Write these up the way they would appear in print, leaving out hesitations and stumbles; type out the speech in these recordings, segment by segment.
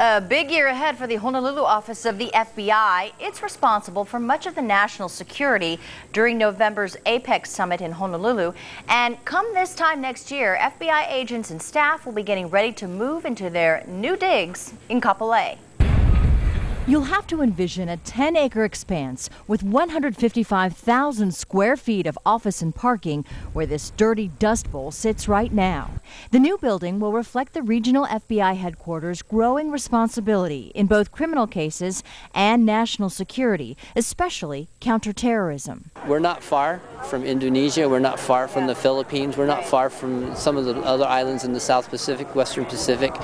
A big year ahead for the Honolulu office of the FBI. It's responsible for much of the national security during November's APEC summit in Honolulu. And come this time next year, FBI agents and staff will be getting ready to move into their new digs in Kapolei. You'll have to envision a 10-acre expanse with 155,000 square feet of office and parking where this dirty dust bowl sits right now. The new building will reflect the regional FBI headquarters' growing responsibility in both criminal cases and national security, especially counterterrorism. We're not far from Indonesia. We're not far from the Philippines. We're not far from some of the other islands in the South Pacific, Western Pacific,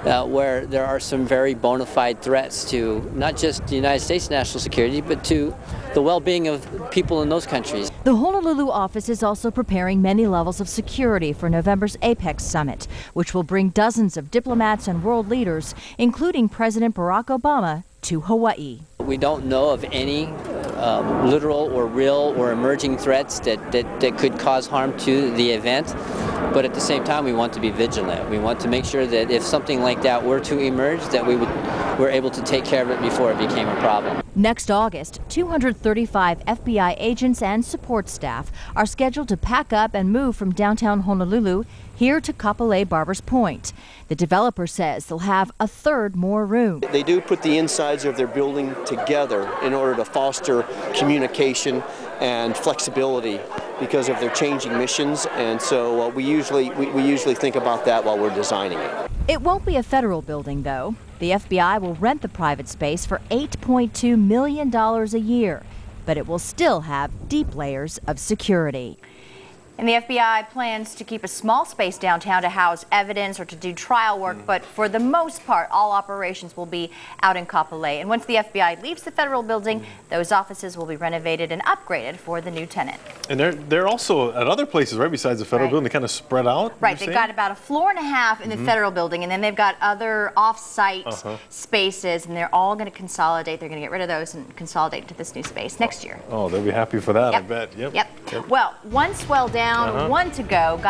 where there are some very bona fide threats to not just the United States national security, but to the well-being of people in those countries. The Honolulu office is also preparing many levels of security for November's APEC summit, which will bring dozens of diplomats and world leaders, including President Barack Obama, to Hawaii. We don't know of any literal or real or emerging threats that could cause harm to the event. But at the same time, we want to be vigilant. We want to make sure that if something like that were to emerge, that we're able to take care of it before it became a problem. Next August, 235 FBI agents and support staff are scheduled to pack up and move from downtown Honolulu here to Kapolei Barbers Point. The developer says they'll have a third more room. They do put the insides of their building together in order to foster communication and flexibility because of their changing missions, and so we usually think about that while we're designing it. It won't be a federal building, though. The FBI will rent the private space for $8.2 million a year, but it will still have deep layers of security. And the FBI plans to keep a small space downtown to house evidence or to do trial work, but for the most part, all operations will be out in Kapolei. And once the FBI leaves the federal building, those offices will be renovated and upgraded for the new tenant. And they're also at other places, right, besides the federal building, they kind of spread out? Right, they've got about a floor and a half in the federal building, and then they've got other off-site spaces, and they're all going to consolidate. They're going to get rid of those and consolidate to this new space next year. Oh, they'll be happy for that, I bet. Yep. Well, one swell down, one to go.